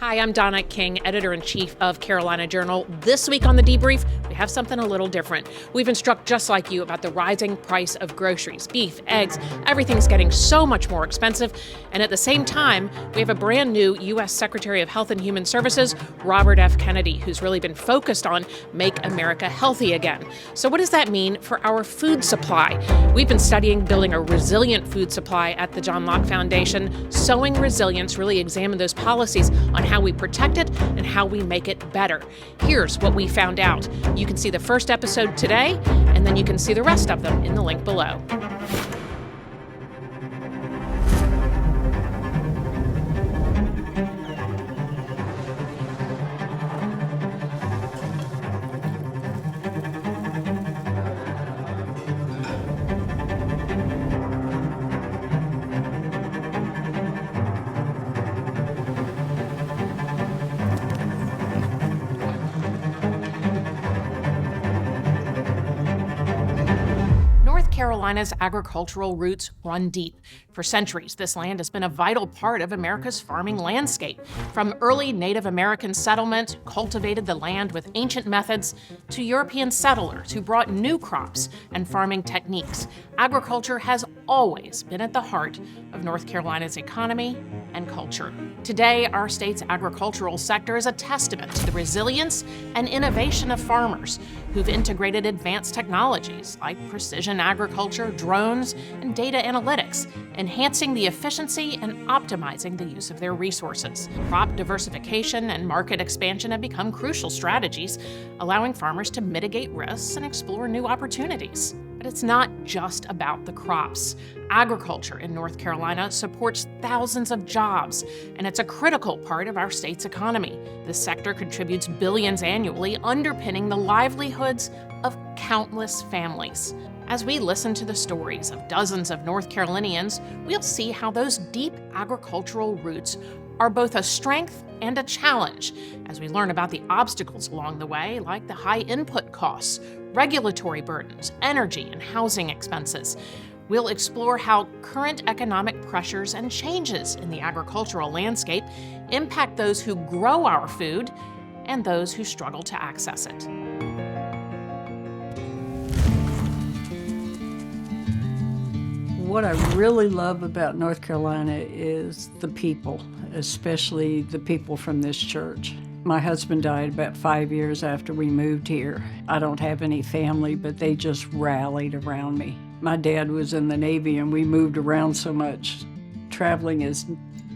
Hi, I'm Donna King, editor-in-chief of Carolina Journal. This week on the Debrief, we have something a little different. We've been struck just like you about the rising price of groceries, beef, eggs. Everything's getting so much more expensive. And at the same time, we have a brand new U.S. Secretary of Health and Human Services, Robert F. Kennedy, who's really been focused on Make America Healthy Again. So what does that mean for our food supply? We've been studying building a resilient food supply at the John Locke Foundation. Sowing Resilience really examined those policies on how we protect it and how we make it better. Here's what we found out. You can see the first episode today, and then you can see the rest of them in the link below. Carolina's agricultural roots run deep. For centuries, this land has been a vital part of America's farming landscape. From early Native American settlement, cultivated the land with ancient methods, to European settlers who brought new crops and farming techniques, agriculture has always been at the heart of North Carolina's economy and culture. Today, our state's agricultural sector is a testament to the resilience and innovation of farmers who've integrated advanced technologies like precision agriculture, drones, and data analytics, enhancing the efficiency and optimizing the use of their resources. Crop diversification and market expansion have become crucial strategies, allowing farmers to mitigate risks and explore new opportunities. But it's not just about the crops. Agriculture in North Carolina supports thousands of jobs, and it's a critical part of our state's economy. This sector contributes billions annually, underpinning the livelihoods of countless families. As we listen to the stories of dozens of North Carolinians, we'll see how those deep agricultural roots are both a strength and a challenge as we learn about the obstacles along the way, like the high input costs, regulatory burdens, energy and housing expenses. We'll explore how current economic pressures and changes in the agricultural landscape impact those who grow our food and those who struggle to access it. What I really love about North Carolina is the people, especially the people from this church. My husband died about 5 years after we moved here. I don't have any family, but they just rallied around me. My dad was in the Navy and we moved around so much. Traveling is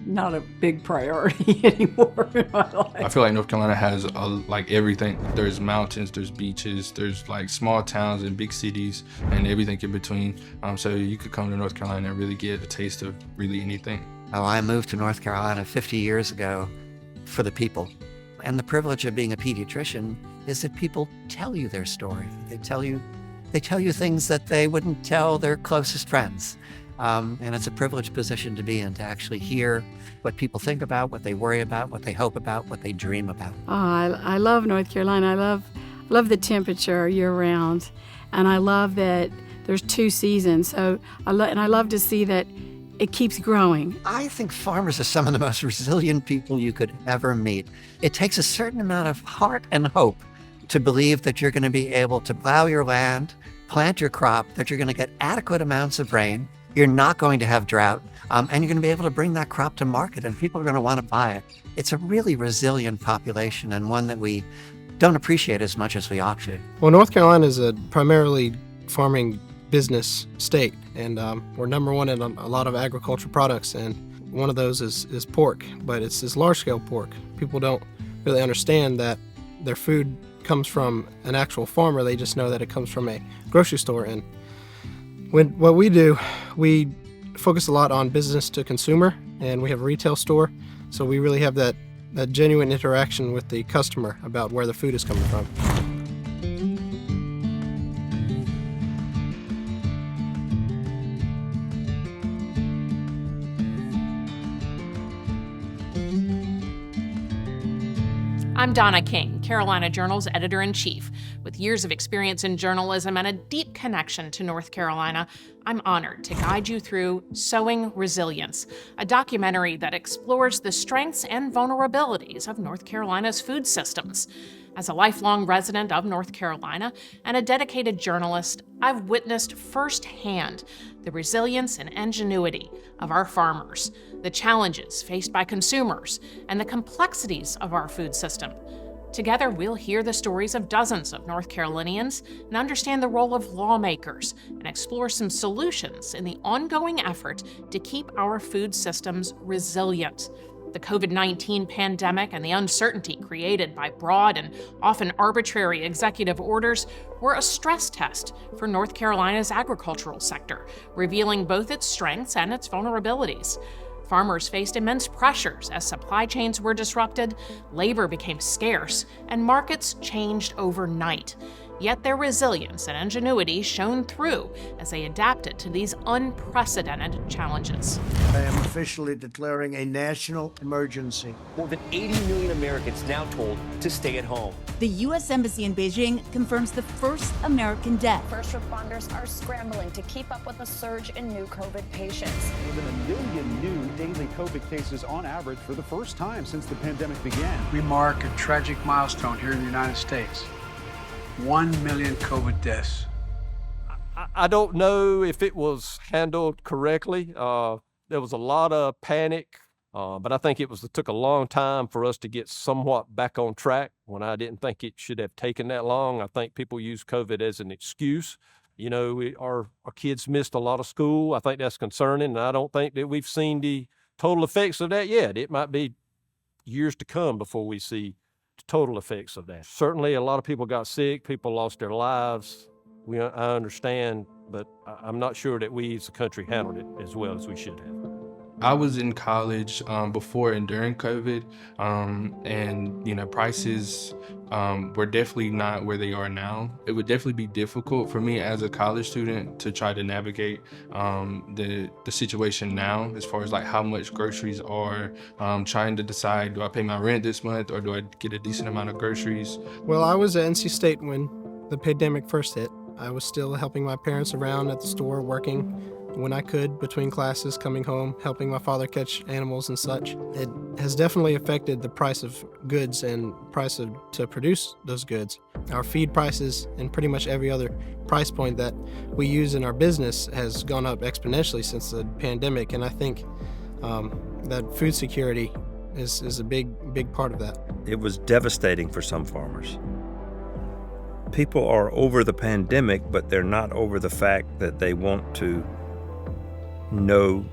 not a big priority anymore in my life. I feel like North Carolina has like everything. There's mountains, there's beaches, there's like small towns and big cities and everything in between. So you could come to North Carolina and really get a taste of really anything. Oh, I moved to North Carolina 50 years ago for the people. And the privilege of being a pediatrician is that people tell you their story. They tell you things that they wouldn't tell their closest friends. And it's a privileged position to be in, to actually hear what people think about, what they worry about, what they hope about, what they dream about. Oh, I love North Carolina. I love the temperature year-round. And I love that there's 2 seasons. So I love to see that it keeps growing. I think farmers are some of the most resilient people you could ever meet. It takes a certain amount of heart and hope to believe that you're going to be able to plow your land, plant your crop, that you're going to get adequate amounts of rain, you're not going to have drought, and you're going to be able to bring that crop to market and people are going to want to buy it. It's a really resilient population and one that we don't appreciate as much as we ought to. Well, North Carolina is a primarily farming business state, and we're number one in a lot of agricultural products, and one of those is pork, but it's this large-scale pork. People don't really understand that their food comes from an actual farmer. They just know that it comes from a grocery store. And what we do, we focus a lot on business to consumer, and we have a retail store, so we really have that genuine interaction with the customer about where the food is coming from. I'm Donna King, Carolina Journal's editor-in-chief. With years of experience in journalism and a deep connection to North Carolina, I'm honored to guide you through Sowing Resilience, a documentary that explores the strengths and vulnerabilities of North Carolina's food systems. As a lifelong resident of North Carolina and a dedicated journalist, I've witnessed firsthand the resilience and ingenuity of our farmers, the challenges faced by consumers, and the complexities of our food system. Together, we'll hear the stories of dozens of North Carolinians and understand the role of lawmakers and explore some solutions in the ongoing effort to keep our food systems resilient. The COVID-19 pandemic and the uncertainty created by broad and often arbitrary executive orders were a stress test for North Carolina's agricultural sector, revealing both its strengths and its vulnerabilities. Farmers faced immense pressures as supply chains were disrupted, labor became scarce, and markets changed overnight. Yet their resilience and ingenuity shone through as they adapted to these unprecedented challenges. I am officially declaring a national emergency. More than 80 million Americans now told to stay at home. The U.S. Embassy in Beijing confirms the first American death. First responders are scrambling to keep up with the surge in new COVID patients. More than 1 million new daily COVID cases on average for the first time since the pandemic began. We mark a tragic milestone here in the United States. 1 million COVID deaths. I don't know if it was handled correctly. There was a lot of panic, but I think it took a long time for us to get somewhat back on track when I didn't think it should have taken that long. I think people use COVID as an excuse. You know, our kids missed a lot of school. I think that's concerning, and I don't think that we've seen the total effects of that yet. It might be years to come before we see total effects of that. Certainly a lot of people got sick, people lost their lives. I understand, but I'm not sure that we as a country handled it as well as we should have. I was in college before and during COVID, and prices were definitely not where they are now. It would definitely be difficult for me as a college student to try to navigate the situation now, as far as like how much groceries are, trying to decide, do I pay my rent this month or do I get a decent amount of groceries? Well, I was at NC State when the pandemic first hit. I was still helping my parents around at the store, working when I could between classes, coming home, helping my father catch animals and such. It has definitely affected the price of goods and to produce those goods. Our feed prices and pretty much every other price point that we use in our business has gone up exponentially since the pandemic, and I think that food security is a big part of that. It was devastating for some farmers. People are over the pandemic, but they're not over the fact that they want to know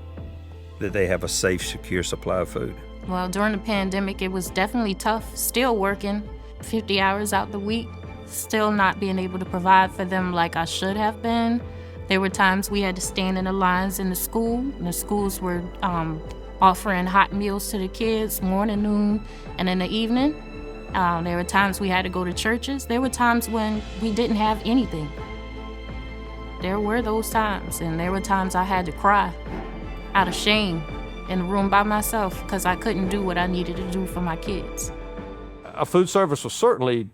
that they have a safe, secure supply of food. Well, during the pandemic, it was definitely tough. Still working 50 hours out the week, still not being able to provide for them like I should have been. There were times we had to stand in the lines in the school, and the schools were offering hot meals to the kids morning, noon, and in the evening. There were times we had to go to churches. There were times when we didn't have anything. There were those times, and there were times I had to cry out of shame in the room by myself because I couldn't do what I needed to do for my kids. Our food service was certainly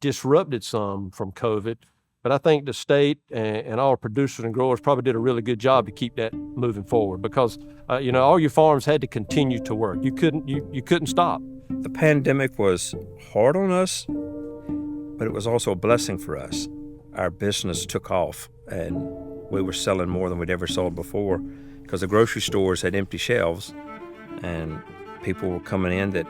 disrupted some from COVID, but I think the state and all producers and growers probably did a really good job to keep that moving forward because, all your farms had to continue to work. You couldn't stop. The pandemic was hard on us, but it was also a blessing for us. Our business took off, and we were selling more than we'd ever sold before because the grocery stores had empty shelves, and people were coming in that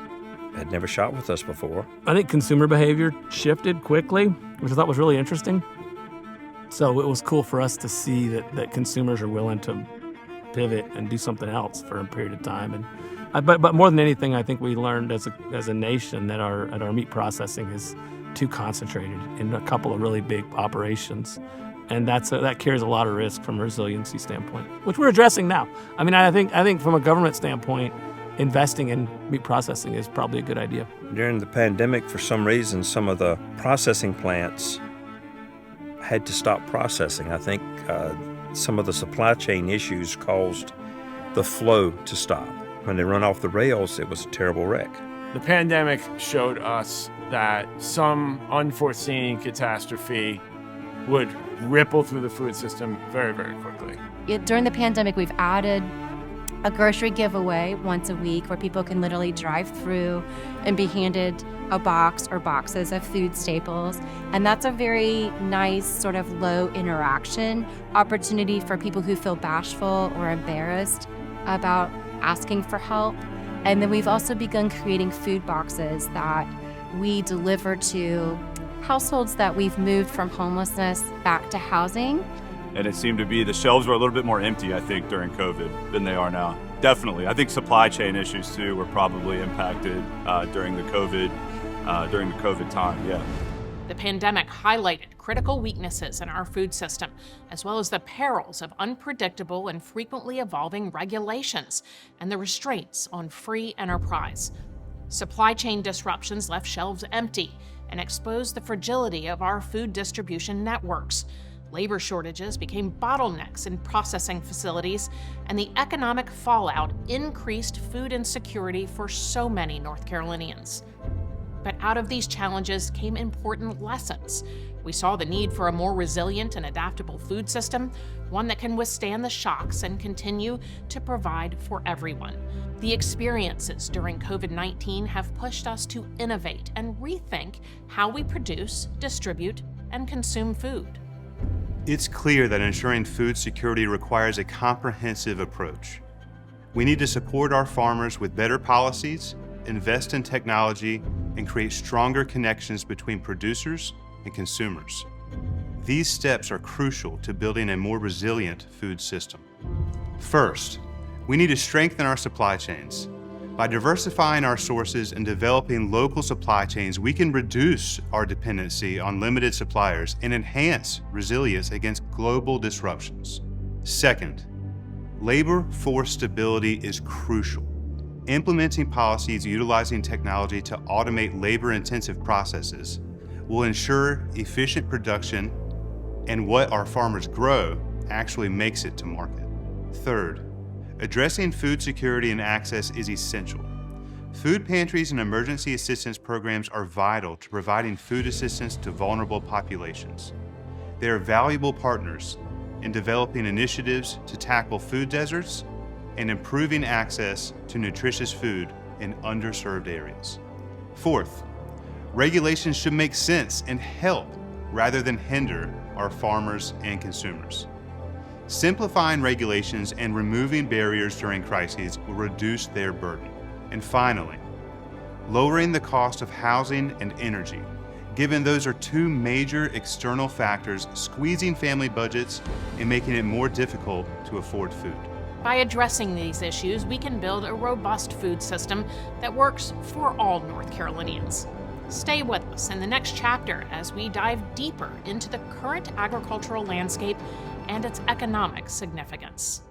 had never shopped with us before. I think consumer behavior shifted quickly, which I thought was really interesting. So it was cool for us to see that consumers are willing to pivot and do something else for a period of time. But more than anything, I think we learned as a nation that our meat processing is too concentrated in a couple of really big operations, and that carries a lot of risk from a resiliency standpoint, which we're addressing now. I mean, I think from a government standpoint, investing in meat processing is probably a good idea. During the pandemic, for some reason, some of the processing plants had to stop processing. I think some of the supply chain issues caused the flow to stop. When they run off the rails, it was a terrible wreck. The pandemic showed us that some unforeseen catastrophe would ripple through the food system very, very quickly. During the pandemic, we've added a grocery giveaway once a week where people can literally drive through and be handed a box or boxes of food staples. And that's a very nice sort of low interaction opportunity for people who feel bashful or embarrassed about asking for help. And then we've also begun creating food boxes that we deliver to households that we've moved from homelessness back to housing. And it seemed to be the shelves were a little bit more empty, I think, during COVID than they are now. Definitely. I think supply chain issues, too, were probably impacted during the COVID time, yeah. The pandemic highlighted critical weaknesses in our food system, as well as the perils of unpredictable and frequently evolving regulations and the restraints on free enterprise. Supply chain disruptions left shelves empty and exposed the fragility of our food distribution networks. Labor shortages became bottlenecks in processing facilities, and the economic fallout increased food insecurity for so many North Carolinians. But out of these challenges came important lessons. We saw the need for a more resilient and adaptable food system, one that can withstand the shocks and continue to provide for everyone. The experiences during COVID-19 have pushed us to innovate and rethink how we produce, distribute, and consume food. It's clear that ensuring food security requires a comprehensive approach. We need to support our farmers with better policies, invest in technology, and create stronger connections between producers and consumers. These steps are crucial to building a more resilient food system. First, we need to strengthen our supply chains. By diversifying our sources and developing local supply chains, we can reduce our dependency on limited suppliers and enhance resilience against global disruptions. Second, labor force stability is crucial. Implementing policies utilizing technology to automate labor-intensive processes will ensure efficient production and what our farmers grow actually makes it to market. Third, addressing food security and access is essential. Food pantries and emergency assistance programs are vital to providing food assistance to vulnerable populations. They are valuable partners in developing initiatives to tackle food deserts and improving access to nutritious food in underserved areas. Fourth, regulations should make sense and help rather than hinder our farmers and consumers. Simplifying regulations and removing barriers during crises will reduce their burden. And finally, lowering the cost of housing and energy, given those are two major external factors squeezing family budgets and making it more difficult to afford food. By addressing these issues, we can build a robust food system that works for all North Carolinians. Stay with us in the next chapter as we dive deeper into the current agricultural landscape and its economic significance.